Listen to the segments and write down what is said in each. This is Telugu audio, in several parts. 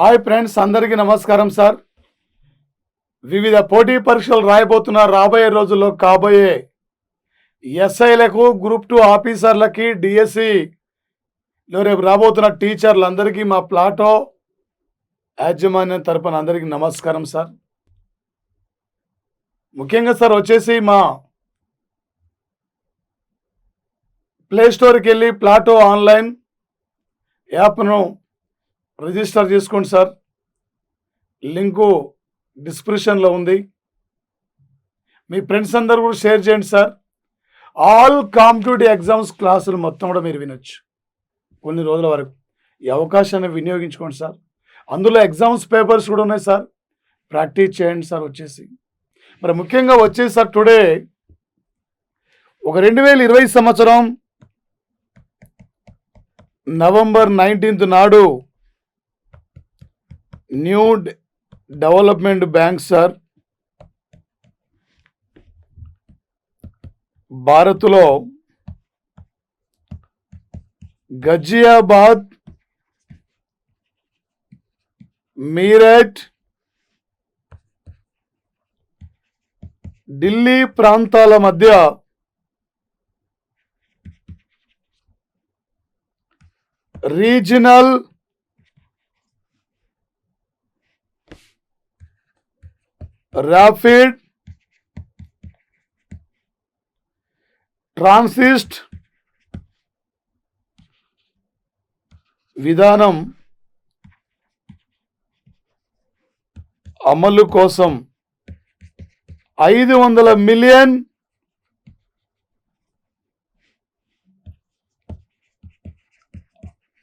హాయ్ ఫ్రెండ్స్, అందరికీ నమస్కారం సార్. వివిధ పోటీ పరీక్షలు రాయబోతున్న రాబోయే రోజుల్లో కాబోయే ఎస్ఐలకు, గ్రూప్ 2 ఆఫీసర్లకి, డిఎస్సిలో రేపు రాబోతున్న టీచర్లందరికీ మా ప్లాటో యాజమాన్యం తరపున అందరికీ నమస్కారం సార్. ముఖ్యంగా సార్ వచ్చేసి మా ప్లే స్టోర్కి వెళ్ళి ప్లాటో ఆన్లైన్ యాప్ను రిజిస్టర్ చేసుకోండి సార్. లింకు డిస్క్రిప్షన్లో ఉంది. మీ ఫ్రెండ్స్ అందరూ కూడా షేర్ చేయండి సార్. ఆల్ కాంపిటేటివ్ ఎగ్జామ్స్ క్లాసులు మొత్తం కూడా మీరు వినొచ్చు కొన్ని రోజుల వరకు. ఈ అవకాశాన్ని వినియోగించుకోండి సార్. అందులో ఎగ్జామ్స్ పేపర్స్ కూడా ఉన్నాయి సార్. ప్రాక్టీస్ చేయండి సార్. వచ్చేసి మరి ముఖ్యంగా వచ్చేసి సార్ టుడే ఒక 2020 సంవత్సరం నవంబర్ 19 నాడు న్యూ డెవలప్మెంట్ బ్యాంక్ సార్ భారత్లో గజియాబాద్, మీరట్, ఢిల్లీ ప్రాంతాల మధ్య రీజనల్ ర్యాపిడ్ ట్రాన్సిట్ విధానం అమలు కోసం 500 మిలియన్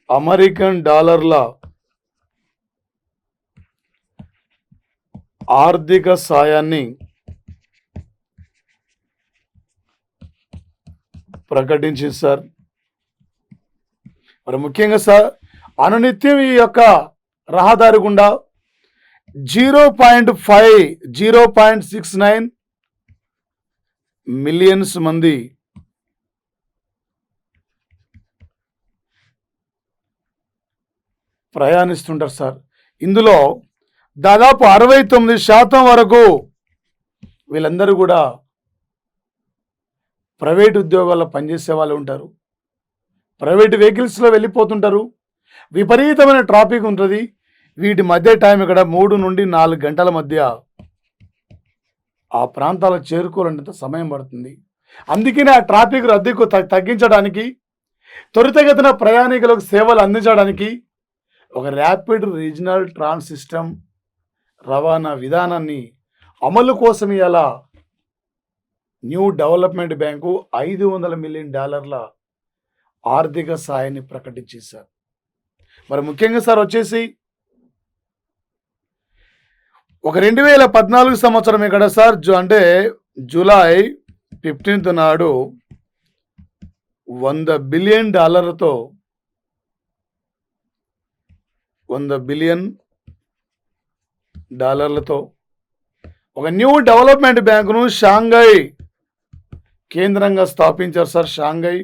అమెరికన్ డాలర్ల ఆర్థిక సాయాన్ని ప్రకటించింది సార్. మరి ముఖ్యంగా సార్ అనునిత్యం ఈ యొక్క రహదారి గుండా 0.69 మిలియన్స్ మంది ప్రయాణిస్తుంటారు సార్. ఇందులో దాదాపు 69% వరకు వీళ్ళందరూ కూడా ప్రైవేట్ ఉద్యోగాల్లో పనిచేసే వాళ్ళు ఉంటారు. ప్రైవేట్ వెహికల్స్లో వెళ్ళిపోతుంటారు. విపరీతమైన ట్రాఫిక్ ఉంటుంది. వీటి మధ్య టైం ఇక్కడ 3 నుండి 4 గంటల మధ్య ఆ ప్రాంతాలకు చేరుకోవాలంటే సమయం పడుతుంది. అందుకనే ఆ ట్రాఫిక్ రద్దీకు తగ్గించడానికి, త్వరితగతిన ప్రయాణికులకు సేవలు అందించడానికి ఒక ర్యాపిడ్ రీజనల్ ట్రాన్స్ సిస్టమ్ రవాణా విధానాన్ని అమలు కోసం ఇలా న్యూ డెవలప్మెంట్ బ్యాంకు 500 మిలియన్ డాలర్ల ఆర్థిక సాయాన్ని ప్రకటించేశారు. మరి ముఖ్యంగా సార్ వచ్చేసి ఒక 2014 సంవత్సరం ఇక్కడ సార్ అంటే జూలై 15 నాడు 100 బిలియన్ డాలర్లతో 100 బిలియన్ డాలర్లతో ఒక న్యూ డెవలప్మెంట్ బ్యాంకును షాంఘై కేంద్రంగా స్థాపించారు సార్. షాంఘై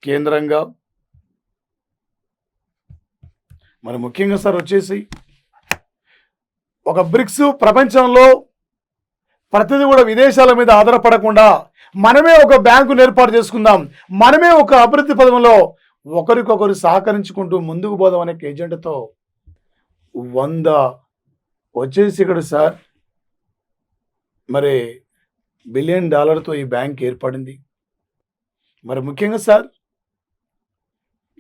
కేంద్రంగా. మరి ముఖ్యంగా సార్ వచ్చేసి ఒక బ్రిక్స్ ప్రపంచంలో ప్రతిదీ కూడా విదేశాల మీద ఆధారపడకుండా మనమే ఒక బ్యాంకును ఏర్పాటు చేసుకుందాం, మనమే ఒక అభివృద్ధి పదంలో ఒకరికొకరు సహకరించుకుంటూ ముందుకు పోదాం అనే ఏజెండాతో 100 వచ్చేసి ఇక్కడ సార్ మరి బిలియన్ డాలర్తో ఈ బ్యాంక్ ఏర్పడింది. మరి ముఖ్యంగా సార్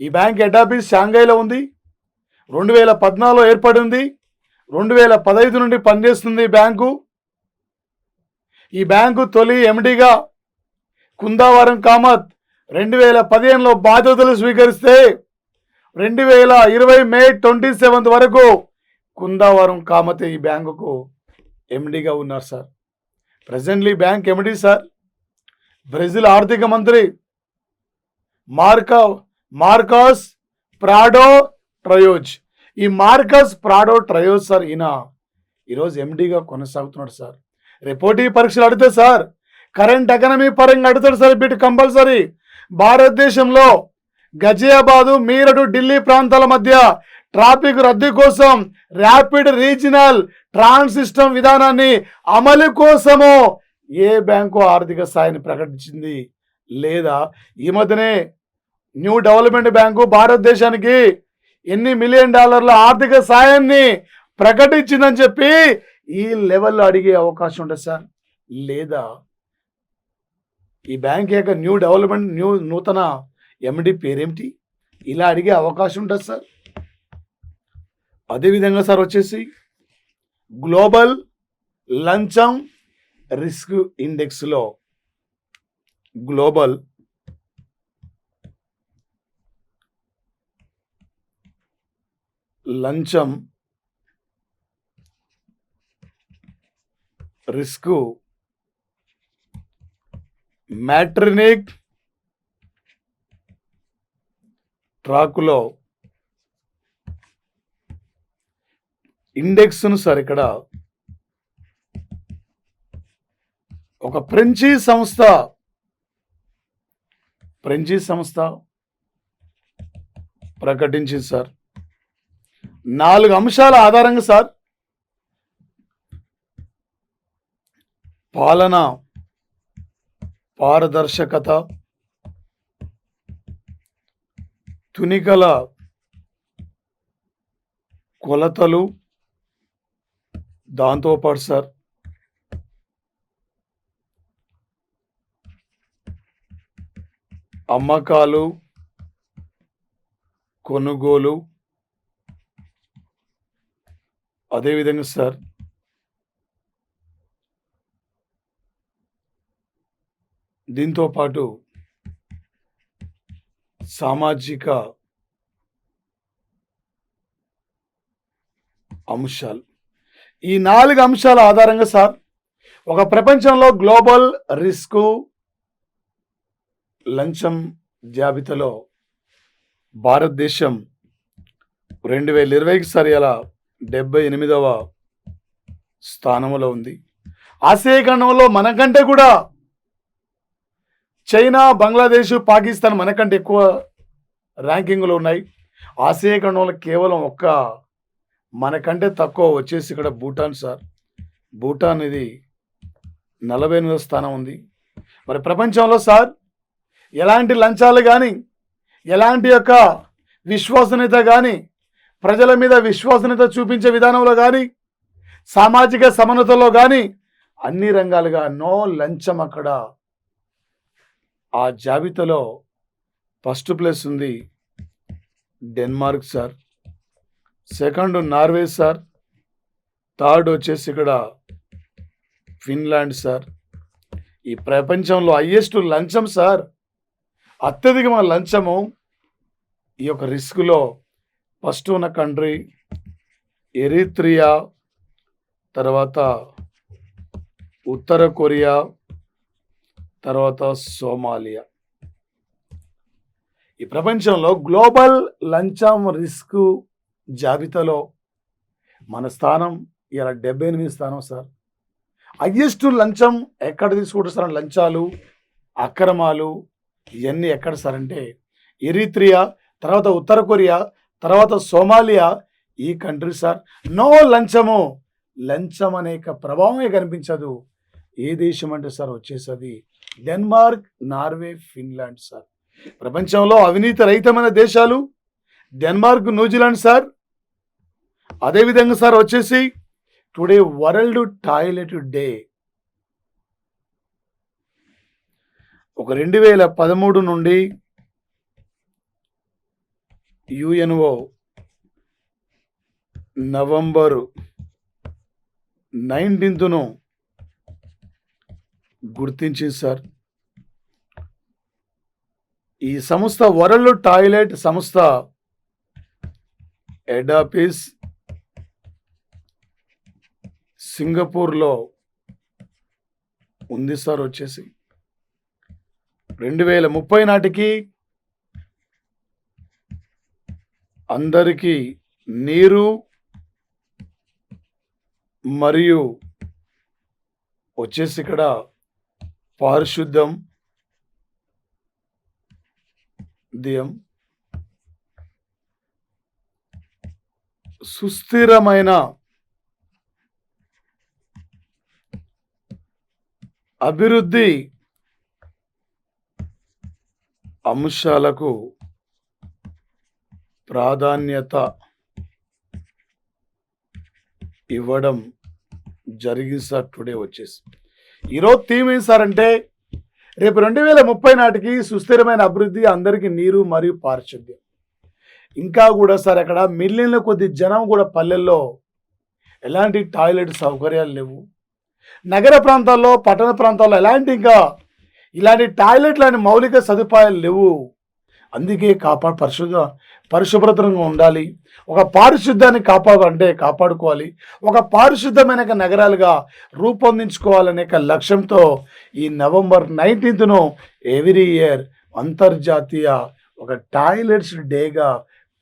ఈ బ్యాంక్ హెడ్ ఆఫీస్ షాంఘైలో ఉంది. 2014లో ఏర్పడింది. 2015 నుండి పనిచేస్తుంది ఈ బ్యాంకు. ఈ బ్యాంకు తొలి ఎండిగా కుందావరం కామత్ 2015లో బాధ్యతలు స్వీకరిస్తే 2020 మే 27 వరకు కుందావరం కామత్ ఈ బ్యాంకుకు ఎండిగా ఉన్నారు sir. Presently bank MD sir Brazil ఆర్థిక మంత్రి మార్కస్ ప్రాడో ట్రయోజ్. ఈ మార్కస్ ప్రాడో ట్రయోజ్ సార్ ఈయన ఈరోజు ఎండిగా కొనసాగుతున్నాడు సార్. రిపోర్టీ పరీక్షలు అడిగితే సార్ కరెంట్ ఎకనమీ పరంగా అడుగుతాడు సార్. వీటి కంపల్సరీ భారతదేశంలో గజియాబాదు, మీరటు, ఢిల్లీ ప్రాంతాల మధ్య ట్రాఫిక్ రద్దీ కోసం ర్యాపిడ్ రీజనల్ ట్రాన్స్ సిస్టమ్ విధానాన్ని అమలు కోసము ఏ బ్యాంకు ఆర్థిక సాయాన్ని ప్రకటించింది? లేదా ఈ మధ్యనే న్యూ డెవలప్మెంట్ బ్యాంకు భారతదేశానికి ఎన్ని $1 మిలియన్ ఆర్థిక సాయాన్ని ప్రకటించిందని చెప్పి ఈ లెవెల్లో అడిగే అవకాశం ఉంటుంది సార్. లేదా ఈ బ్యాంక్ యొక్క నూతన ఎండి పేరేమిటి? ఇలా అడిగే అవకాశం ఉంటుంది సార్. అదేవిధంగా సార్ వచ్చేసి గ్లోబల్ లంచం రిస్క్ ఇండెక్స్లో గ్లోబల్ లంచం రిస్క్ మ్యాట్రినిక్ ట్రాక్లో ఇండెక్స్ను సార్ ఇక్కడ ఒక ఫ్రెంచి సంస్థ ప్రకటించింది సార్. 4 అంశాల ఆధారంగా సార్ పాలన, పారదర్శకత, తునికల కొలతలు, దాంతోపాటు సార్ అమ్మకాలు, కొనుగోలు, అదేవిధంగా సార్ దీంతో పాటు సామాజిక అంశాలు. ఈ 4 అంశాల ఆధారంగా సార్ ఒక ప్రపంచంలో గ్లోబల్ రిస్క్ లంచం జాబితాలో భారతదేశం 2020కి సార్ ఇలా 78వ స్థానంలో ఉంది. ఆసియా ఖండంలో మనకంటే కూడా చైనా, బంగ్లాదేశ్, పాకిస్తాన్ మనకంటే ఎక్కువ ర్యాంకింగ్లో ఉన్నాయి. ఆసియా ఖండంలో కేవలం మనకంటే తక్కువ వచ్చేసి ఇక్కడ భూటాన్ సార్. భూటాన్ ఇది 48వ స్థానం ఉంది. మరి ప్రపంచంలో సార్ ఎలాంటి లంచాలు కానీ, ఎలాంటి యొక్క విశ్వసనీయత కానీ, ప్రజల మీద విశ్వసనీయత చూపించే విధానంలో కానీ, సామాజిక సమానతలో కానీ అన్ని రంగాలుగా నో లంచం అక్కడ ఆ జాబితాలో ఫస్ట్ ప్లేస్ ఉంది Denmark sir, second Norway sir, third వచ్చేసి ఇక్కడ ఫిన్లాండ్ సార్. ఈ ప్రపంచంలో హైయెస్ట్ లంచం సార్, అత్యధికమైన లంచము ఈ యొక్క రిస్క్లో ఫస్ట్ ఉన్న కంట్రీ ఎరిత్రియా, తర్వాత ఉత్తర కొరియా, తర్వాత సోమాలియా. ఈ ప్రపంచంలో గ్లోబల్ లంచం రిస్క్ జాబితాలో మన స్థానం ఇలా 78 స్థానం సార్. హైయెస్ట్ లంచం ఎక్కడ తీసుకుంటారు సార్? లంచాలు, అక్రమాలు ఇవన్నీ ఎక్కడ సార్ అంటే ఎరిత్రియా, తర్వాత ఉత్తర కొరియా, తర్వాత సోమాలియా, ఈ కంట్రీ సార్. నో లంచము, లంచం అనేక ప్రభావమే కనిపించదు. ఏ దేశం అంటే సార్ వచ్చేసది డెన్మార్క్, నార్వే, ఫిన్లాండ్ సార్. ప్రపంచంలో అవినీతి రహితమైన దేశాలు డెన్మార్క్, న్యూజిలాండ్ సార్. అదేవిధంగా సార్ వచ్చేసి టుడే వరల్డ్ టాయిలెట్ డే ఒక 2013 నుండి యుఎన్ఓ నవంబరు 19ను గుర్తించింది సార్. ఈ సంస్థ వరల్డ్ టాయిలెట్ సంస్థ హెడ్ ఆఫీస్ సింగపూర్లో ఉంది సార్. వచ్చేసి 2030 నాటికి అందరికీ నీరు మరియు వచ్చేసి ఇక్కడ పారిశుద్ధం సుస్థిరమైన అభివృద్ధి అంశాలకు ప్రాధాన్యత ఇవ్వడం జరిగింది సార్. టుడే వచ్చేసి ఈరోజు థీమ్ ఏం సార్ అంటే రేపు 2030 నాటికి సుస్థిరమైన అభివృద్ధి, అందరికీ నీరు మరియు పారిశుద్ధ్యం. ఇంకా కూడా సార్ అక్కడ మిలియన్ల కొద్ది జనం కూడా పల్లెల్లో ఎలాంటి టాయిలెట్ సౌకర్యాలు లేవు. నగర ప్రాంతాల్లో, పట్టణ ప్రాంతాల్లో ఇలాంటి టాయిలెట్లు అని మౌలిక సదుపాయాలు లేవు. అందుకే పరిశుభ్రతంగా ఉండాలి. ఒక పారిశుద్ధ్యాన్ని కాపాడుకోవాలి. ఒక పారిశుద్ధమైన నగరాలుగా రూపొందించుకోవాలనే లక్ష్యంతో ఈ నవంబర్ 19ను ఎవ్రీ ఇయర్ అంతర్జాతీయ ఒక టాయిలెట్స్ డేగా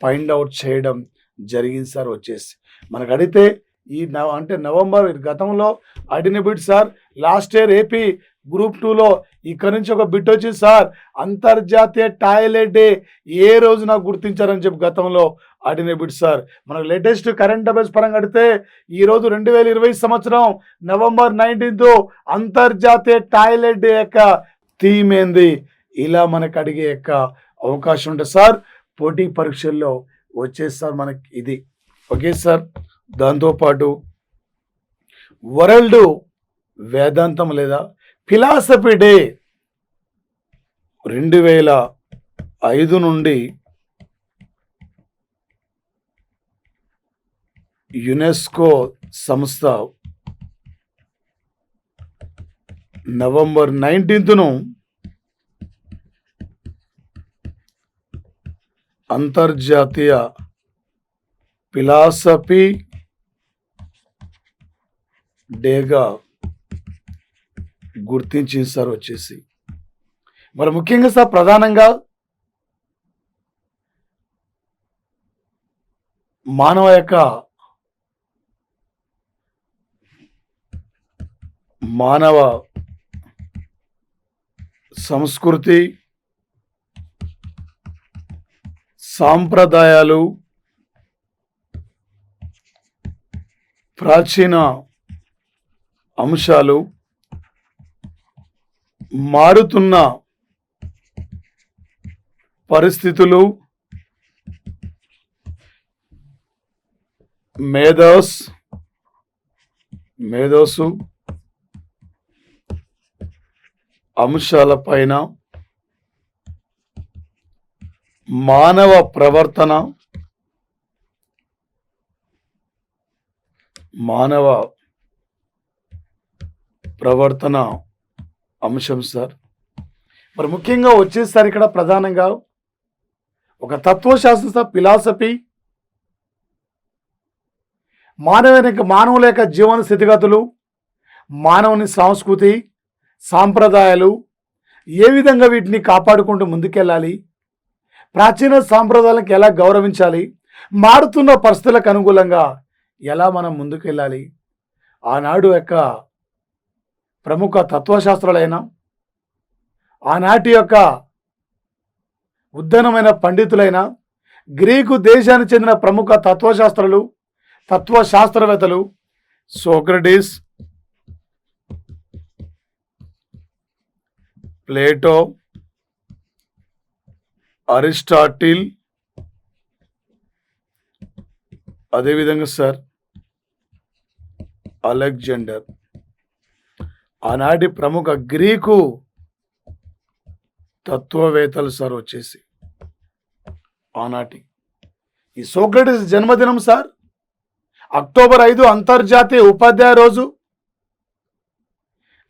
ఫైండ్ అవుట్ చేయడం జరిగింది సార్. వచ్చేసి మనకు అడిగితే నవంబర్ గతంలో అడిగిన bit sir. Last year AP group 2లో ఇక్కడ నుంచి ఒక బిట్ వచ్చింది సార్. అంతర్జాతీయ టాయిలెట్ డే ఏ రోజున గుర్తించారని చెప్పి గతంలో అడిగిన బిట్ సార్. మనకు లేటెస్ట్ కరెంట్ అఫైర్స్ పరంగా అడిగితే ఈరోజు 2020 సంవత్సరం నవంబర్ 19 అంతర్జాతీయ టాయిలెట్ డే యొక్క థీమ్ ఏంది, ఇలా మనకు అడిగే అవకాశం ఉంటుంది సార్. పోటీ పరీక్షల్లో వచ్చేసారు మనకి ఇది. Okay sir. దాంతోపాటు వరల్డ్ వేదాంతం లేదా ఫిలాసఫీ డే 2005 నుండి యునెస్కో సంస్థ నవంబర్ 19ను అంతర్జాతీయ ఫిలాసఫీ డేగా గుర్తించింది సార్. వచ్చేసి మరి ముఖ్యంగా సార్ ప్రధానంగా మానవ సంస్కృతి, సాంప్రదాయాలు, ప్రాచీన అంశాలు, మారుతున్న పరిస్థితులు, మేధస్సు అంశాలపైన మానవ ప్రవర్తన అంశం సార్. మరి ముఖ్యంగా వచ్చేసారి ఇక్కడ ప్రధానంగా ఒక తత్వశాస్త్ర సార్. ఫిలాసఫీ మానవుల యొక్క జీవన స్థితిగతులు, మానవుని సంస్కృతి, సాంప్రదాయాలు, ఏ విధంగా వీటిని కాపాడుకుంటూ ముందుకెళ్ళాలి, ప్రాచీన సాంప్రదాయాలకు ఎలా గౌరవించాలి, మారుతున్న పరిస్థితులకు అనుకూలంగా ఎలా మనం ముందుకెళ్ళాలి. ఆనాడు యొక్క ప్రముఖ తత్వశాస్త్రాలైన, ఆనాటి యొక్క ఉద్దనమైన పండితులైన, గ్రీకు దేశానికి చెందిన ప్రముఖ తత్వశాస్త్రవేత్తలు సోక్రటీస్, ప్లేటో, అరిస్టాటిల్, అదేవిధంగా సార్ అలెగ్జాండర్, ఆనాటి ప్రముఖ గ్రీకు తత్వవేత్తలు సార్. వచ్చేసి ఆనాటి ఈ సోక్రటీస్ జన్మదినం సార్ అక్టోబర్ 5 అంతర్జాతీయ ఉపాధ్యాయ రోజు.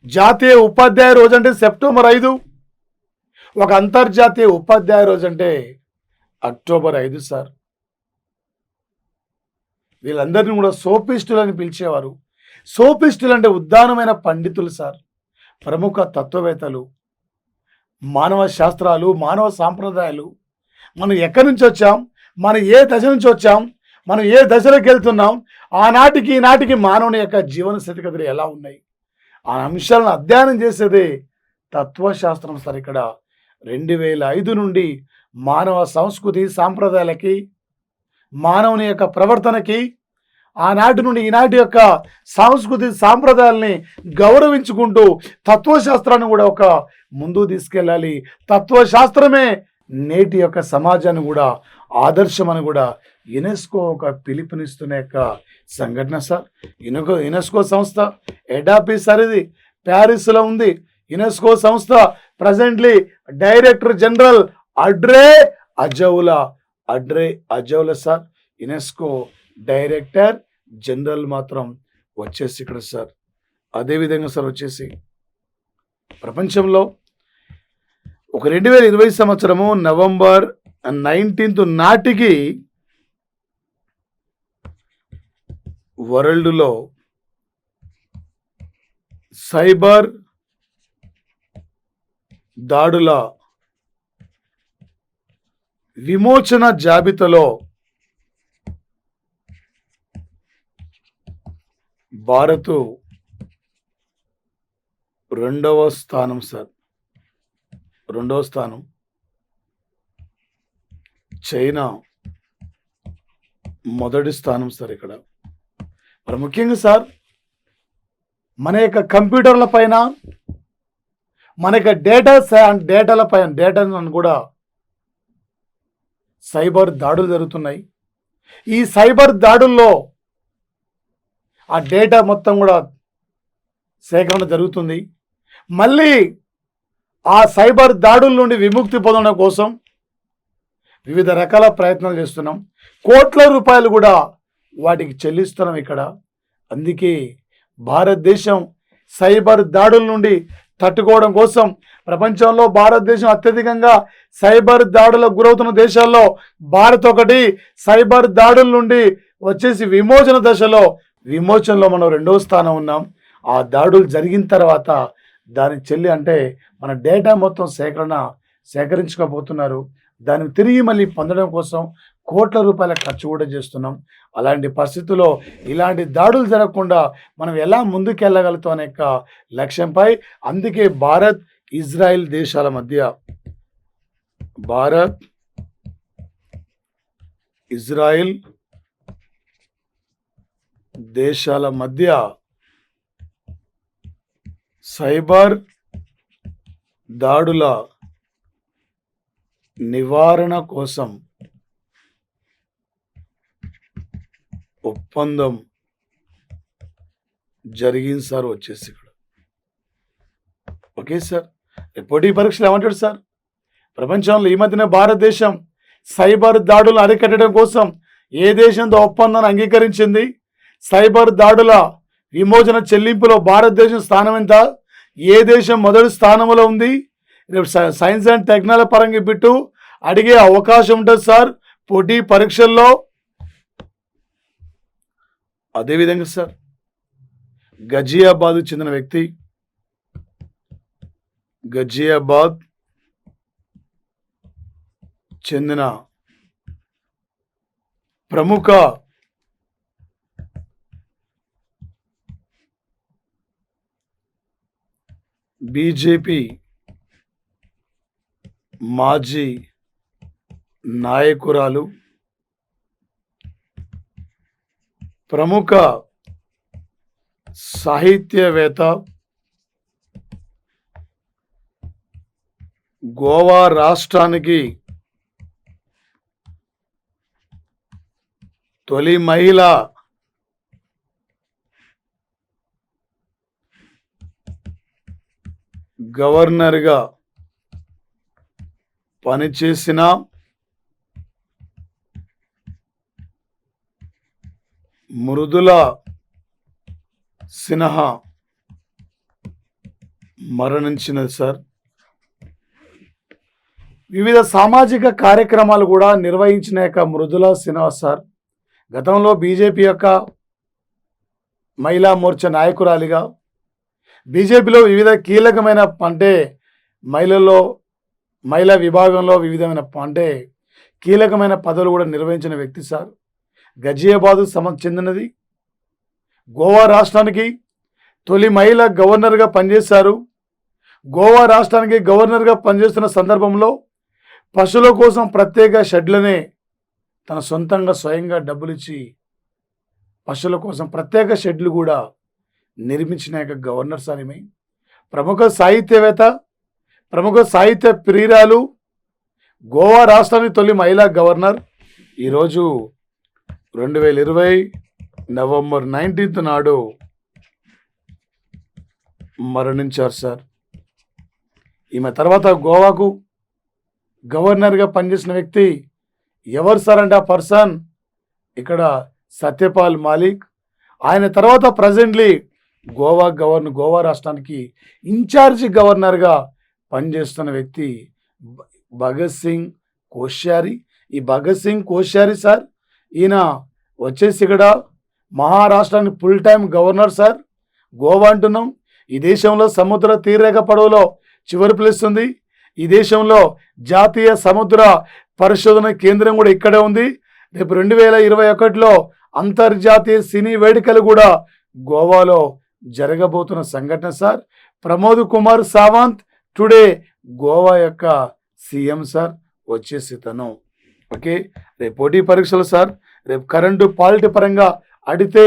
జాతీయ ఉపాధ్యాయ రోజు అంటే సెప్టెంబర్ 5, ఒక అంతర్జాతీయ ఉపాధ్యాయ రోజు అంటే అక్టోబర్ 5 సార్. వీళ్ళందరినీ కూడా సోఫిస్టులు అని పిలిచేవారు. సోఫిస్టులు అంటే ఉద్దానమైన పండితులు సార్, ప్రముఖ తత్వవేత్తలు. మానవ శాస్త్రాలు, మానవ సాంప్రదాయాలు, మనం ఎక్కడి నుంచి వచ్చాం, మనం ఏ దశ నుంచి వచ్చాం, మనం ఏ దశలోకి వెళ్తున్నాం, ఆనాటికి ఈనాటికి మానవుని యొక్క జీవన స్థితిగతులు ఎలా ఉన్నాయి, ఆ అంశాలను అధ్యయనం చేసేదే తత్వశాస్త్రం సార్. ఇక్కడ 2005 నుండి మానవ సంస్కృతి, సాంప్రదాయాలకి, మానవుని యొక్క ప్రవర్తనకి ఆనాటి నుండి ఈనాటి యొక్క సాంస్కృతి సాంప్రదాయాల్ని గౌరవించుకుంటూ తత్వశాస్త్రాన్ని కూడా ఒక ముందుకు తీసుకెళ్ళాలి. తత్వశాస్త్రమే నేటి యొక్క సమాజాన్ని కూడా ఆదర్శమని కూడా యునెస్కో ఒక పిలుపునిస్తున్న యొక్క సంఘటన సార్. యునెస్కో సంస్థ హెడ్ ఆఫీస్ సార్ ఇది ప్యారిస్లో ఉంది. యునెస్కో సంస్థ presently director general Audrey Azoulay sir. UNESCO director general మాత్రం వచ్చేసి ఇక్కడ సార్. అదేవిధంగా సార్ వచ్చేసి ప్రపంచంలో ఒక 2020 సంవత్సరము నవంబర్ 19 నాటికి వరల్డ్లో సైబర్ దాడుల విమోచన జాబితాలో భారత్ రెండవ స్థానం సార్. రెండవ స్థానం. చైనా మొదటి స్థానం సార్. ఇక్కడ మరి ముఖ్యంగా సార్ మన యొక్క కంప్యూటర్ల పైన మన యొక్క డేటాలను కూడా సైబర్ దాడులు జరుగుతున్నాయి. ఈ సైబర్ దాడుల్లో ఆ డేటా మొత్తం కూడా సేకరణ జరుగుతుంది. మళ్ళీ ఆ సైబర్ దాడుల నుండి విముక్తి పొందడం కోసం వివిధ రకాల ప్రయత్నాలు చేస్తున్నాం. కోట్ల రూపాయలు కూడా వాటికి చెల్లిస్తున్నాం ఇక్కడ. అందుకే భారతదేశం సైబర్ దాడుల నుండి తట్టుకోవడం కోసం ప్రపంచంలో భారతదేశం అత్యధికంగా సైబర్ దాడులకు గురవుతున్న దేశాల్లో భారత్ ఒకటి. సైబర్ దాడుల నుండి వచ్చేసి విమోచనలో మనం రెండవ స్థానం ఉన్నాం. ఆ దాడులు జరిగిన తర్వాత దానికి చెల్లి అంటే మన డేటా మొత్తం సేకరించకపోతున్నారు. దాన్ని తిరిగి మళ్ళీ పొందడం కోసం కోట్ల రూపాయల ఖర్చు కూడా చేస్తున్నాం. అలాంటి పరిస్థితుల్లో ఇలాంటి దాడులు జరగకుండా మనం ఎలా ముందుకెళ్ళగలుగుతాం అనే లక్ష్యంపై అందుకే భారత్ ఇజ్రాయెల్ దేశాల మధ్య సైబర్ దాడుల నివారణ కోసం ఒప్పందం జరిగింది సార్. వచ్చేసి ఇక్కడ ఓకే సార్. పోటీ పరీక్షలు ఏమంటాడు సార్? ప్రపంచంలో ఈ మధ్యన భారతదేశం సైబర్ దాడులను అరికట్టడం కోసం ఏ దేశంతో ఒప్పందాన్ని అంగీకరించింది? సైబర్ దాడుల విమోచన చెల్లింపులో భారతదేశం స్థానం ఎంత? ఏ దేశం మొదటి స్థానంలో ఉంది? రేపు సైన్స్ అండ్ టెక్నాలజీ పరంగా బిట్టు అడిగే అవకాశం ఉంటుంది సార్ పోటీ పరీక్షల్లో. అదేవిధంగా సార్ గజియాబాద్కు చెందిన వ్యక్తి, గజియాబాద్ చెందిన ప్రముఖ బీజేపీ మాజీ నాయకురాలు, ప్రముఖ సాహిత్యవేత్త, గోవా రాష్ట్రానికి తొలి మహిళ గవర్నర్గా పనిచేసిన మృదుల సిన్హా మరణించినది సార్. వివిధ సామాజిక కార్యక్రమాలు కూడా నిర్వహించిన యొక్క మృదుల సిన్హా సార్ గతంలో బీజేపీ యొక్క మహిళా మోర్చా నాయకురాలిగా, బీజేపీలో వివిధ కీలకమైన అంటే మహిళా విభాగంలో వివిధమైన అంటే కీలకమైన పదవులు కూడా నిర్వహించిన వ్యక్తి సార్. గజియాబాద్ చెందినది. గోవా రాష్ట్రానికి తొలి మహిళ గవర్నర్గా పనిచేశారు. గోవా రాష్ట్రానికి గవర్నర్గా పనిచేస్తున్న సందర్భంలో పశువుల కోసం ప్రత్యేక షెడ్లని తన సొంతంగా స్వయంగా డబ్బులిచ్చి పశువుల కోసం ప్రత్యేక షెడ్లు కూడా నిర్మించిన యొక్క గవర్నర్ సార్ ఈమె. ప్రముఖ సాహిత్యవేత్త, ప్రముఖ సాహిత్య ప్రియురాలు, గోవా రాష్ట్రానికి తొలి మహిళా గవర్నర్. ఈరోజు 2020 నవంబర్ 19 నాడు మరణించారు సార్. ఈమె తర్వాత గోవాకు గవర్నర్గా పనిచేసిన వ్యక్తి ఎవరు సార్ అంటే ఆ పర్సన్ ఇక్కడ సత్యపాల్ మాలిక్. ఆయన తర్వాత ప్రజెంట్లీ గోవా రాష్ట్రానికి ఇన్ఛార్జి గవర్నర్గా పనిచేస్తున్న వ్యక్తి భగత్ సింగ్ కోశ్యారి. ఈ భగత్ సింగ్ కోశ్యారి సార్ ఈయన వచ్చేసి ఇక్కడ మహారాష్ట్రానికి full time governor sir. Goa అంటున్నాం, ఈ దేశంలో సముద్ర తీరరేఖ పొడవులో చివరి ప్లేస్ ఉంది. ఈ దేశంలో జాతీయ సముద్ర పరిశోధన కేంద్రం కూడా ఇక్కడే ఉంది. రేపు 2021లో అంతర్జాతీయ సినీ వేడుకలు కూడా గోవాలో జరగబోతున్న సంఘటన సార్. ప్రమోద్ కుమార్ సావంత్ టుడే గోవా యొక్క సీఎం సార్ వచ్చేసి తను. ఓకే, రేపు పోటీ పరీక్షలు సార్. రేపు కరెంటు పాలిటీ పరంగా అడిగితే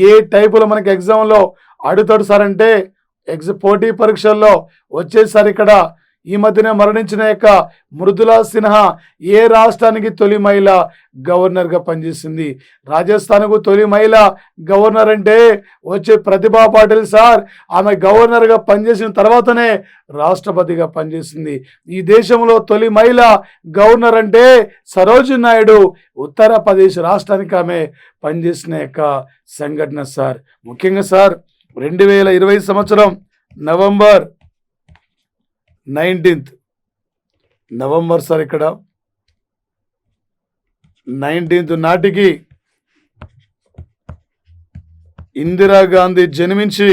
ఏ టైపులో మనకి ఎగ్జామ్లో అడుగుతాడు సార్ అంటే పోటీ పరీక్షల్లో వచ్చేసారి ఇక్కడ ఈ మధ్యనే మరణించిన యొక్క మృదులా సిన్హా ఏ రాష్ట్రానికి తొలి మహిళ గవర్నర్గా పనిచేసింది? రాజస్థాన్కు తొలి మహిళ గవర్నర్ అంటే వచ్చే ప్రతిభా పాటిల్ సార్. ఆమె గవర్నర్గా పనిచేసిన తర్వాతనే రాష్ట్రపతిగా పనిచేసింది. ఈ దేశంలో తొలి మహిళ గవర్నర్ అంటే సరోజిని నాయుడు, ఉత్తరప్రదేశ్ రాష్ట్రానికి ఆమె పనిచేసిన యొక్క సంఘటన సార్. ముఖ్యంగా సార్ 2020 సంవత్సరం నవంబర్ 19 సార్ ఇక్కడ 19 నాటికి ఇందిరాగాంధీ జన్మించి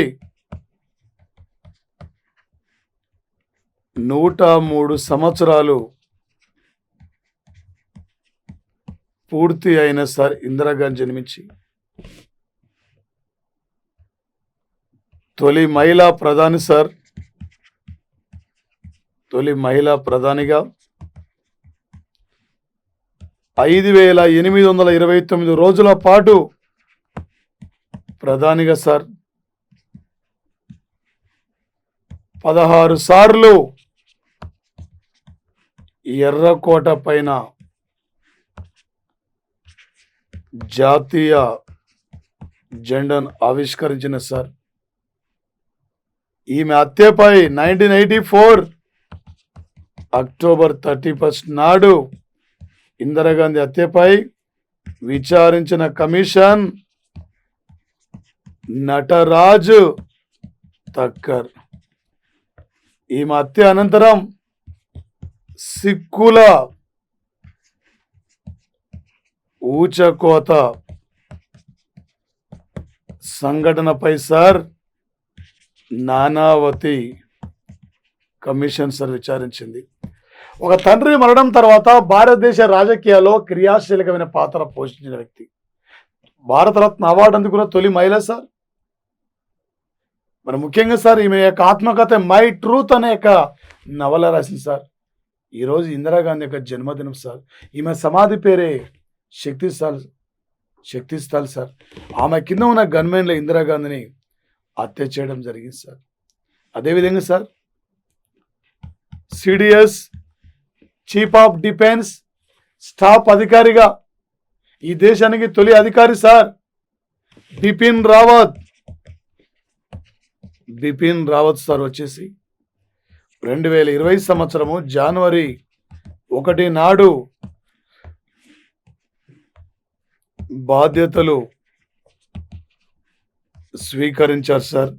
103 సంవత్సరాలు పూర్తి అయిన సార్. ఇందిరాగాంధీ జన్మించి తొలి మహిళా ప్రధాని సార్. తొలి మహిళా ప్రధానిగా 5829 రోజుల పాటు ప్రధానిగా సార్. 16 సార్లు ఎర్రకోట పైన జాతీయ జెండాను ఆవిష్కరించిన సార్. ఈమె హత్యపై 1984 అక్టోబర్ 31 నాడు ఇందిరాగాంధీ హత్యపై విచారించిన కమిషన్ నటరాజ్ తక్కర్. ఈమె హత్య అనంతరం సిక్కుల ఊచకోత సంఘటనపై సార్ నానావతి కమిషన్ సార్ విచారించింది. ఒక తండ్రి మరణం తర్వాత భారతదేశ రాజకీయాల్లో క్రియాశీలకమైన పాత్ర పోషించిన వ్యక్తి, భారతరత్న అవార్డు అందుకున్న తొలి మహిళ సార్. మరి ముఖ్యంగా సార్ ఈమె యొక్క ఆత్మకథ మై ట్రూత్ అనే యొక్క నవల రాసింది సార్. ఈరోజు ఇందిరాగాంధీ యొక్క జన్మదినం సార్. ఈమె సమాధి పేరే శక్తిస్థల్ సార్. ఆమె కింద ఉన్న గన్మెన్లో ఇందిరాగాంధీని హత్య చేయడం జరిగింది సార్. అదేవిధంగా sir CDS chief of defence staff అధికారిగా ఈ దేశానికి తొలి అధికారి సార్ బిపిన్ రావత్ సార్ వచ్చేసి 2020 సంవత్సరము జనవరి 1 నాడు బాధ్యతలు స్వీకరించారు సార్.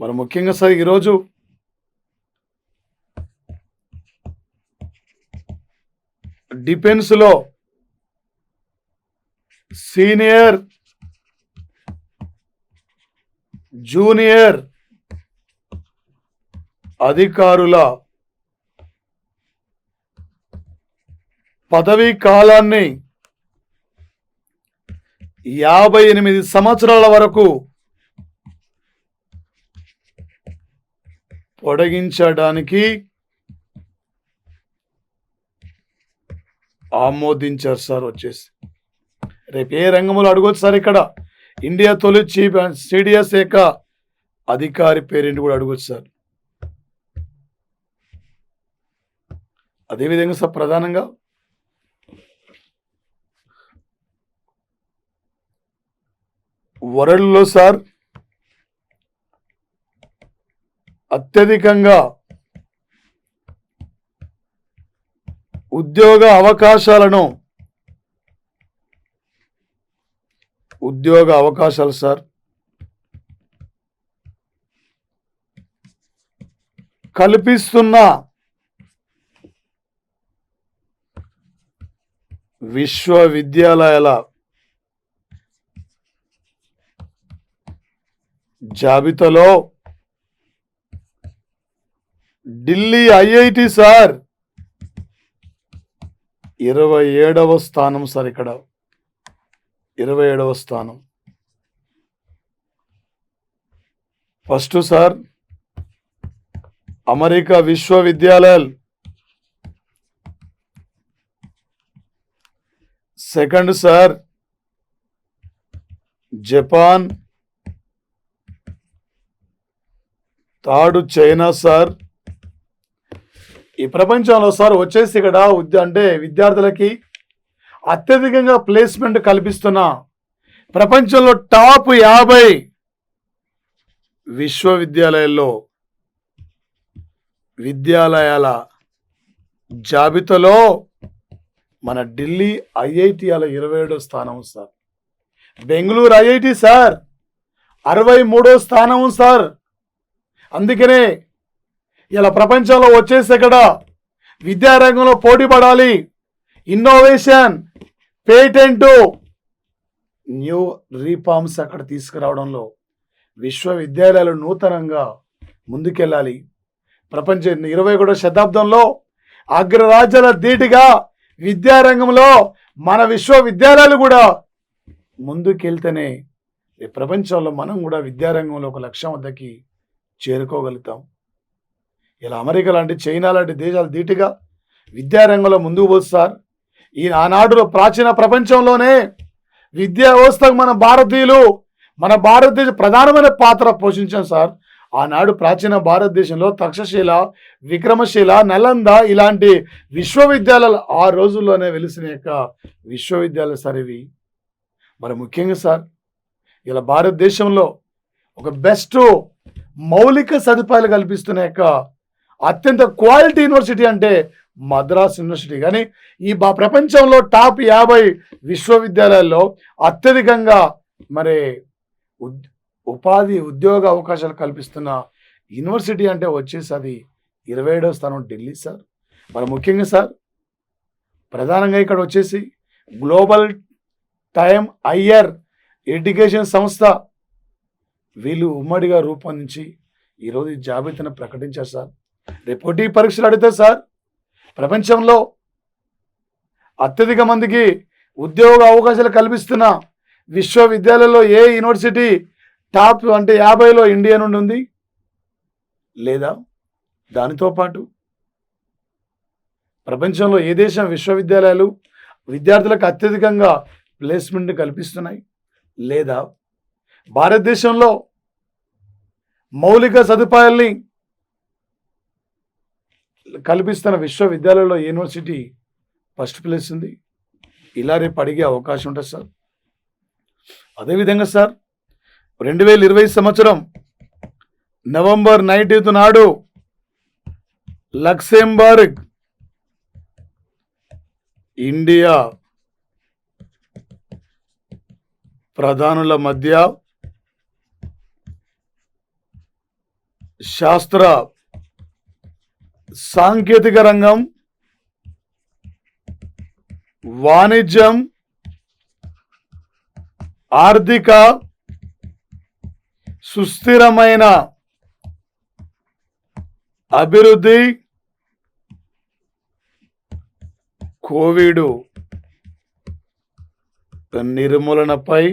మరి ముఖ్యంగా సార్ ఈరోజు డిఫెన్స్లో సీనియర్, జూనియర్ అధికారుల పదవీ కాలాన్ని 58 సంవత్సరాల వరకు పొడిగించడానికి ఆమోదించారు సార్. వచ్చేసి రేపు ఏ రంగంలో అడగొచ్చు సార్. ఇక్కడ ఇండియా తొలి చీఫ్ సిడిఎస్ శాఖ అధికారి పేరేంటి కూడా అడగొచ్చు సార్. అదేవిధంగా సార్ ప్రధానంగా వరల్డ్లో సార్ అత్యధికంగా ఉద్యోగ అవకాశాలు సార్ కల్పిస్తున్న విశ్వవిద్యాలయాల జాబితాలో ఢిల్లీ ఐఐటి సార్ 27వ స్థానం సార్. ఇక్కడ 27వ స్థానం. ఫస్ట్ సార్ అమెరికా విశ్వవిద్యాలయాలు, second sir Japan, third China sir. ఈ ప్రపంచంలో సార్ వచ్చేసి ఇక్కడ అంటే విద్యార్థులకి అత్యధికంగా ప్లేస్మెంట్ కల్పిస్తున్న ప్రపంచంలో టాప్ 50 విద్యాలయాల జాబితాలో మన ఢిల్లీ ఐఐటి అలా 27వ స్థానం సార్. బెంగళూరు ఐఐటి సార్ 63వ స్థానం సార్. అందుకనే ఇలా ప్రపంచంలో వచ్చేసి ఇక్కడ విద్యారంగంలో పోటీ పడాలి, ఇన్నోవేషన్, పేటెంట్, న్యూ రీఫార్మ్స్ అక్కడ తీసుకురావడంలో విశ్వవిద్యాలయాలు నూతనంగా ముందుకెళ్ళాలి. ప్రపంచ 21వ శతాబ్దంలో అగ్రరాజ్యాల ధీటుగా విద్యారంగంలో మన విశ్వవిద్యాలయాలు కూడా ముందుకెళ్తేనే ఈ ప్రపంచంలో మనం కూడా విద్యారంగంలో ఒక లక్ష్యం వద్దకి చేరుకోగలుగుతాం. ఇలా అమెరికా లాంటి, చైనా లాంటి దేశాలు ధీటుగా విద్యారంగంలో ముందుకు పోస్తారు. ఈ ఆనాడులో ప్రాచీన ప్రపంచంలోనే విద్యా వ్యవస్థకు మన భారతదేశ ప్రధానమైన పాత్ర పోషించాం సార్. ఆనాడు ప్రాచీన భారతదేశంలో తక్షశిల, విక్రమశిల, నలంద ఇలాంటి విశ్వవిద్యాలయాలు ఆ రోజుల్లోనే వెలిసిన యొక్క విశ్వవిద్యాలయాలు సార్ ఇవి. మరి ముఖ్యంగా సార్ ఇలా భారతదేశంలో ఒక బెస్ట్ మౌలిక సదుపాయాలు కల్పిస్తున్న యొక్క అత్యంత క్వాలిటీ యూనివర్సిటీ అంటే మద్రాస్ యూనివర్సిటీ. కానీ ఈ ప్రపంచంలో టాప్ 50 విశ్వవిద్యాలయాల్లో అత్యధికంగా మరి ఉద్యోగ అవకాశాలు కల్పిస్తున్న యూనివర్సిటీ అంటే వచ్చేసి అది 27వ స్థానం ఢిల్లీ సార్. మరి ముఖ్యంగా సార్ ప్రధానంగా ఇక్కడ వచ్చేసి గ్లోబల్ టైం హైయర్ ఎడ్యుకేషన్ సంస్థ వీళ్ళు ఉమ్మడిగా రూపొందించి ఈరోజు ఈ జాబితాను ప్రకటించారు సార్. రేపు పోటీ పరీక్షలు అడిగితే సార్ ప్రపంచంలో అత్యధిక మందికి ఉద్యోగ అవకాశాలు కల్పిస్తున్న విశ్వవిద్యాలయాల్లో ఏ యూనివర్సిటీ టాప్ అంటే 50లో ఇండియా నుండి ఉంది లేదా దానితో పాటు ప్రపంచంలో ఏ దేశం విశ్వవిద్యాలయాలు విద్యార్థులకు అత్యధికంగా ప్లేస్మెంట్ కల్పిస్తున్నాయి లేదా భారతదేశంలో మౌలిక సదుపాయాల్ని కల్పిస్తున్న విశ్వవిద్యాలయంలో యూనివర్సిటీ ఫస్ట్ ప్లేస్ ఉంది. ఇలా రేపు అడిగే అవకాశం ఉంటుంది సార్. అదేవిధంగా సార్ 2020 సంవత్సరం నవంబర్ 19 నాడు లక్సెంబర్గ్ ఇండియా ప్రధానుల మధ్య శాస్త్ర సాంకేతిక రంగం, వాణిజ్యం, ఆర్థిక, సుస్థిరమైన అభివృద్ధి, కోవిడ్ నిర్మూలనపై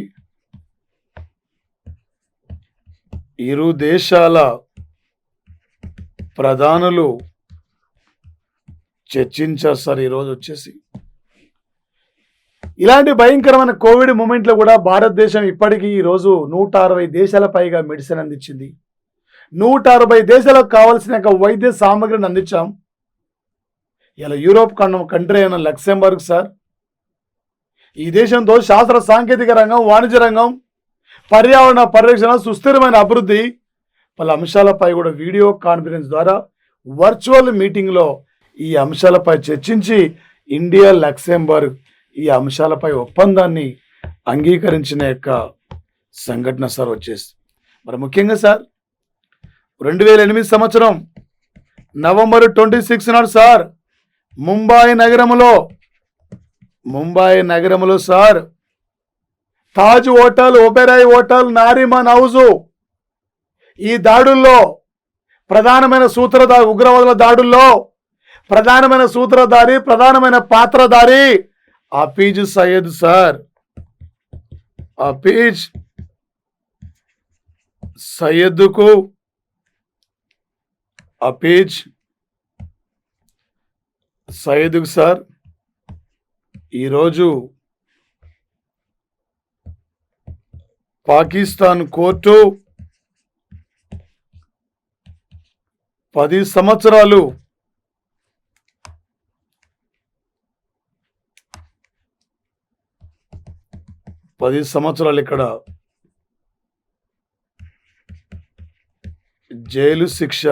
ఇరు దేశాల ప్రధానులు చర్చించారు సార్. ఈరోజు వచ్చేసి ఇలాంటి భయంకరమైన కోవిడ్ మూమెంట్లో కూడా భారతదేశం ఇప్పటికీ ఈరోజు 160 దేశాల పైగా మెడిసిన్ అందించింది. 160 దేశాలకు కావాల్సిన వైద్య సామగ్రిని అందించాం. ఇలా యూరోప్ కంట్రీ అయిన లక్సెంబర్గ్ సార్, ఈ దేశంతో శాస్త్ర సాంకేతిక రంగం, వాణిజ్య రంగం, పర్యావరణ పరిరక్షణ, సుస్థిరమైన అభివృద్ధి పలు అంశాలపై కూడా వీడియో కాన్ఫరెన్స్ ద్వారా వర్చువల్ మీటింగ్లో ఈ అంశాలపై చర్చించి ఇండియా లక్సెంబర్గ్ ఈ అంశాలపై ఒప్పందాన్ని అంగీకరించిన సంఘటన సార్ వచ్చేసి. మరి ముఖ్యంగా సార్ 2008 సంవత్సరం నవంబర్ 26 నాడు సార్ ముంబాయి నగరంలో sir Taj hotel, Oberoi hotel, Nariman house ఈ దాడుల్లో ప్రధానమైన ఉగ్రవాదుల దాడుల్లో ప్రధానమైన పాత్రధారి హఫీజ్ సయ్యద్ సార్. హఫీజ్ సయ్యద్కు సార్ ఈరోజు పాకిస్తాన్ కోర్టు 10 సంవత్సరాలు ఇక్కడ జైలు శిక్ష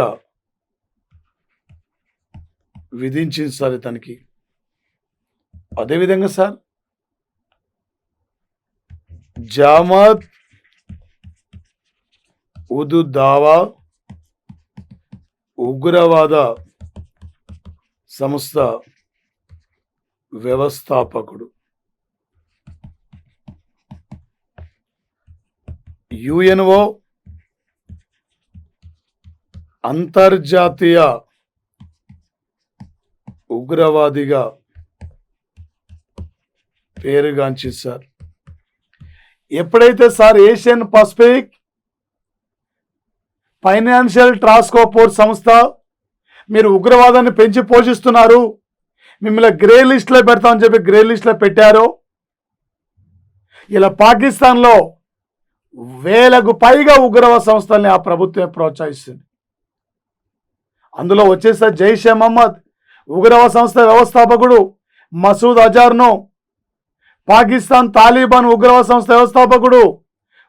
విధించింది సార్ ఇతనికి. అదేవిధంగా సార్ జామాత్ ఉద్ దావా ఉగ్రవాద సంస్థ వ్యవస్థాపకుడు, యుఎన్ఓ అంతర్జాతీయ ఉగ్రవాదిగా పేరుగాంచి సార్. ఎప్పుడైతే sir Asian Pacific financial task force సంస్థ మీరు ఉగ్రవాదాన్ని పెంచి పోషిస్తున్నారు, మిమ్మల్ని గ్రే లిస్ట్లో పెడతామని చెప్పి గ్రే లిస్ట్లో పెట్టారు. ఇలా పాకిస్తాన్లో 1000కు పైగా ఉగ్రవాద సంస్థల్ని ఆ ప్రభుత్వమే ప్రోత్సహిస్తుంది. అందులో వచ్చేసరి జైషే మహమ్మద్ ఉగ్రవాద సంస్థ వ్యవస్థాపకుడు మసూద్ అజార్ను, పాకిస్తాన్ తాలిబాన్ ఉగ్రవాద సంస్థ వ్యవస్థాపకుడు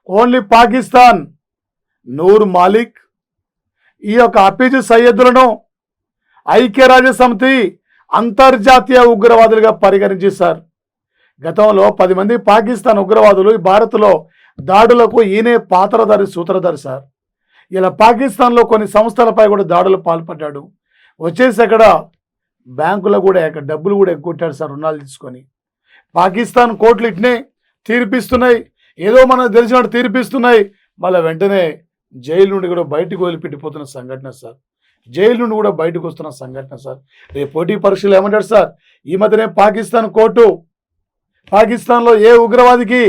ఓన్లీ పాకిస్తాన్ నూర్ మాలిక్, ఈ యొక్క హఫీజ్ సయ్యద్లను ఐక్యరాజ్య సమితి అంతర్జాతీయ ఉగ్రవాదులుగా పరిగణించి సార్. గతంలో 10 మంది పాకిస్తాన్ ఉగ్రవాదులు భారత్లో దాడులకు ఈయనే సూత్రధారి సార్. ఇలా పాకిస్తాన్లో కొన్ని సంస్థలపై కూడా దాడులు పాల్పడ్డాడు. వచ్చేసి అక్కడ బ్యాంకులో కూడా డబ్బులు కూడా ఎగ్గొట్టాడు సార్, రుణాలు తీసుకొని. పాకిస్తాన్ కోర్టులు ఇట్నే తీర్పిస్తున్నాయి, ఏదో మనకు తెలిసినట్టు తీర్పిస్తున్నాయి, మళ్ళీ వెంటనే జైలు నుండి కూడా బయటకు వదిలిపెట్టిపోతున్న సంఘటన సార్. జైలు నుండి కూడా బయటకు వస్తున్న సంఘటన సార్. రేపు పోటీ పరీక్షలు ఏమంటారు సార్, ఈ మధ్యనే పాకిస్తాన్ కోర్టు పాకిస్తాన్లో ఏ ఉగ్రవాదికి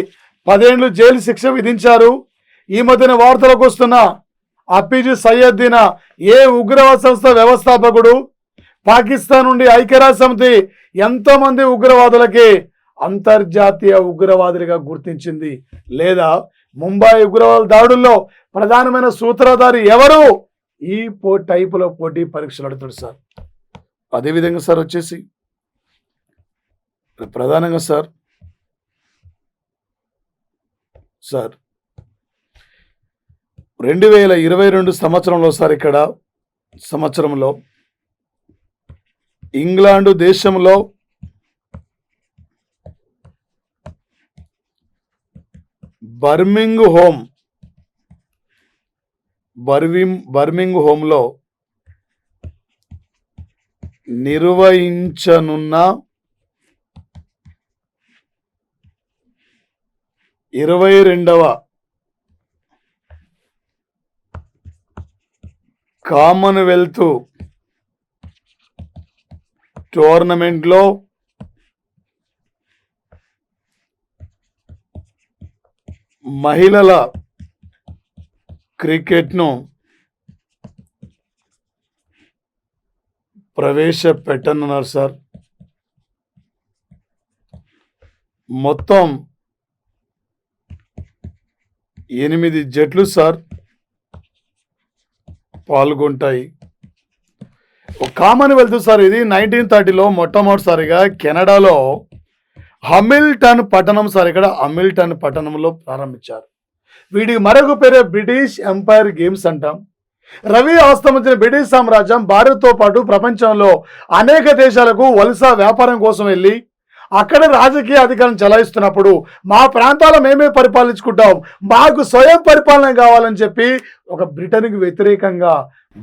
10 ఏళ్ళు జైలు శిక్ష విధించారు. ఈ మధ్యన వార్తలకు వస్తున్న హఫీజ్ సయ్యద్ ఏ ఉగ్రవాద సంస్థ వ్యవస్థాపకుడు, పాకిస్తాన్ నుండి ఐక్యరాజ్య సమితి ఎంతోమంది ఉగ్రవాదులకి అంతర్జాతీయ ఉగ్రవాదులుగా గుర్తించింది. లేదా ముంబై ఉగ్రవాద దాడుల్లో ప్రధానమైన సూత్రధారి ఎవరు, ఈ టైపులో పోటీ పరీక్షలు అడుగుతాడు సార్. అదేవిధంగా సార్ వచ్చేసి ప్రధానంగా సార్ 2022 సంవత్సరంలో సార్ ఇక్కడ సంవత్సరంలో ఇంగ్లాండు దేశంలో బర్మింగ్ హోమ్లో నిర్వహించనున్న 22వ కామన్వెల్త్ టోర్నమెంట్లో మహిళల క్రికెట్ను ప్రవేశపెట్టనున్నారు సార్. మొత్తం 8 జట్లు సార్ పాల్గొంటాయి. కామన్వెల్త్ సార్ ఇది 1930లో మొట్టమొదటిసారిగా కెనడాలో హమిల్టన్ పట్టణం సార్, ఇక్కడ హమిల్టన్ పట్టణంలో ప్రారంభించారు. వీటికి మరొక పేరే బ్రిటిష్ ఎంపైర్ గేమ్స్ అంటాం. రవి ఆస్తమించిన బ్రిటిష్ సామ్రాజ్యం భారత్తో పాటు ప్రపంచంలో అనేక దేశాలకు వలస వ్యాపారం కోసం వెళ్ళి అక్కడ రాజకీయ అధికారం చలాయిస్తున్నప్పుడు మా ప్రాంతాల మేమే పరిపాలించుకుంటాం, మాకు స్వయం పరిపాలన కావాలని చెప్పి ఒక బ్రిటన్కి వ్యతిరేకంగా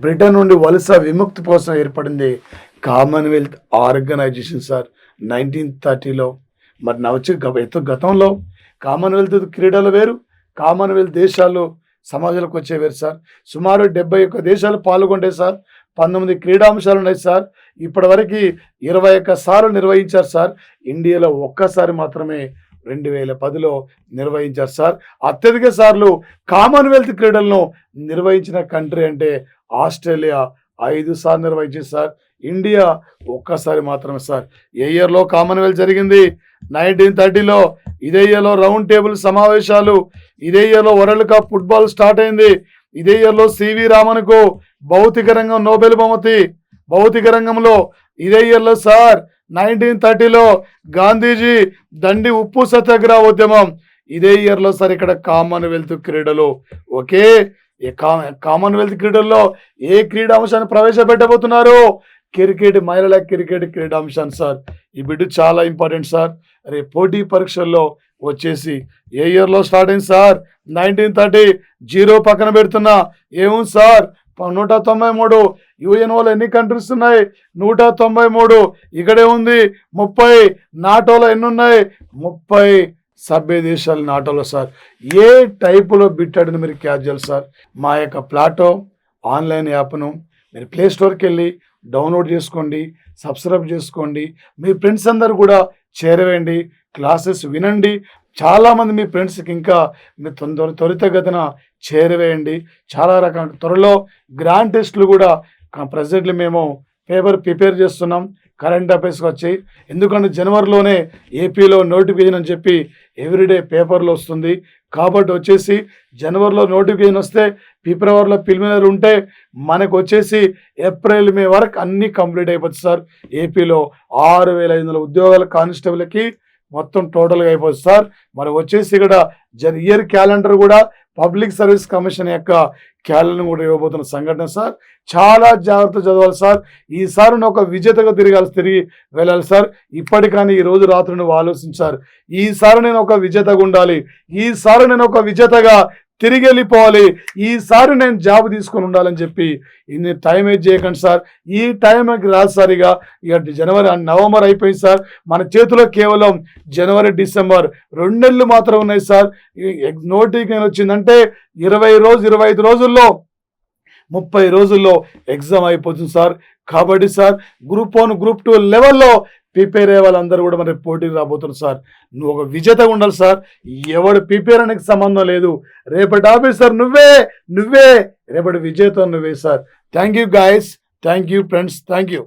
బ్రిటన్ నుండి వలస విముక్తి కోసం ఏర్పడింది కామన్వెల్త్ ఆర్గనైజేషన్ సార్ 1930లో. మరి వచ్చే గతంలో కామన్వెల్త్ క్రీడలు వేరు, కామన్వెల్త్ దేశాలు సమాజంలోకి వచ్చే వేరు సార్. సుమారు 71 దేశాలు పాల్గొంటాయి సార్. 19 క్రీడాంశాలు ఉన్నాయి సార్. ఇప్పటివరకు 21 సార్లు నిర్వహించారు సార్. ఇండియాలో ఒక్కసారి మాత్రమే 2010లో నిర్వహించారు సార్. అత్యధిక సార్లు కామన్వెల్త్ క్రీడలను నిర్వహించిన కంట్రీ అంటే ఆస్ట్రేలియా 5 సార్లు నిర్వహించింది సార్. ఇండియా ఒక్కసారి మాత్రమే సార్. ఏ ఇయర్లో కామన్వెల్త్ జరిగింది? 1930లో. ఇదే ఇయర్లో రౌండ్ టేబుల్ సమావేశాలు, ఇదే ఇయర్లో వరల్డ్ కప్ ఫుట్బాల్ స్టార్ట్ అయింది, ఇదే ఇయర్లో సివి రామన్కు భౌతిక రంగం నోబెల్ బహుమతి భౌతిక రంగంలో. ఇదే ఇయర్లో సార్ 1930లో గాంధీజీ దండి ఉప్పు సత్యాగ్రహ ఉద్యమం. ఇదే ఇయర్లో సార్ ఇక్కడ కామన్వెల్త్ క్రీడలు. ఓకే, కామన్వెల్త్ క్రీడల్లో ఏ క్రీడాంశాన్ని ప్రవేశపెట్టబోతున్నారు? క్రికెట్, మహిళల క్రికెట్ క్రీడాంశాన్ని సార్. ఈ బిడ్డ చాలా ఇంపార్టెంట్ సార్. రేపు పోటీ పరీక్షల్లో వచ్చేసి ఏ ఇయర్లో స్టార్ట్ అయింది సార్? 1930. 0 పక్కన పెడుతున్నా. ఏముంది సార్? 193. యుఎన్ఓలో ఎన్ని కంట్రీస్ ఉన్నాయి? 193. ఇక్కడే ఉంది 30. నాటోలో ఎన్ని ఉన్నాయి? 30 సభ్య దేశాలు నాటోలో సార్. ఏ టైపులో బిట్టాడని మీరు క్యాచ్ చేయాలి సార్. మా యొక్క ప్లాటో ఆన్లైన్ యాప్ను మీరు ప్లే స్టోర్కి వెళ్ళి డౌన్లోడ్ చేసుకోండి, సబ్స్క్రైబ్ చేసుకోండి. మీ ఫ్రెండ్స్ అందరూ కూడా చేరవేయండి, క్లాసెస్ వినండి. చాలామంది మీ ఫ్రెండ్స్కి ఇంకా మీ త్వరితగతిన చేరవేయండి. చాలా రకాల త్వరలో గ్రాండ్ టెస్టులు కూడా ప్రజెంట్లీ మేము పేపర్ ప్రిపేర్ చేస్తున్నాం. కరెంట్ అఫైర్స్కి వచ్చాయి. ఎందుకంటే జనవరిలోనే ఏపీలో నోటిఫికేషన్ అని చెప్పి ఎవ్రీడే పేపర్లో వస్తుంది. కాబట్టి వచ్చేసి జనవరిలో నోటిఫికేషన్ వస్తే ఫిబ్రవరిలో ప్రిలిమినరీ ఉంటే మనకు వచ్చేసి ఏప్రిల్ మే వరకు అన్నీ కంప్లీట్ అయిపోతుంది సార్. ఏపీలో 6500 ఉద్యోగాల కానిస్టేబుల్కి మొత్తం టోటల్గా అయిపోతుంది సార్. మరి వచ్చేసి ఇక్కడ ఇయర్ క్యాలెండర్ కూడా పబ్లిక్ సర్వీస్ కమిషన్ యొక్క క్యాలెండర్ కూడా ఇవ్వబోతున్న సంఘటన సార్. చాలా జాగ్రత్త చదవాలి సార్. ఈసారి ఒక విజేతగా తిరిగి వెళ్ళాలి సార్. ఇప్పటికని ఈ రోజు రాత్రి నువ్వు ఆలోచించారు, ఈసారి నేను ఒక విజేతగా ఉండాలి, ఈసారి నేను ఒక విజేతగా తిరిగి వెళ్ళిపోవాలి, ఈసారి నేను జాబ్ తీసుకొని ఉండాలని చెప్పి ఇన్ని టైం వేస్ట్ చేయకండి సార్. ఈ టైంకి రాదు సార్. ఇక జనవరి నవంబర్ అయిపోయింది సార్. మన చేతిలో కేవలం జనవరి డిసెంబర్ 2 నెలలు మాత్రం ఉన్నాయి సార్. నోటిఫికేషన్ వచ్చిందంటే 25 రోజుల్లో 30 రోజుల్లో ఎగ్జామ్ అయిపోతుంది సార్. కాబట్టి సార్ గ్రూప్ 1 గ్రూప్ 2 లెవెల్లో ప్రిపేర్ అయ్యే వాళ్ళందరూ కూడా మరి పోటీకి రాబోతున్నారు సార్. నువ్వు ఒక విజేతగా ఉండాలి సార్. ఎవడు ప్రిపేర్ అనేది సంబంధం లేదు. రేపటి ఆఫీసర్ నువ్వే, రేపటి విజేత నువ్వే sir. Thank you guys, thank you friends, thank you.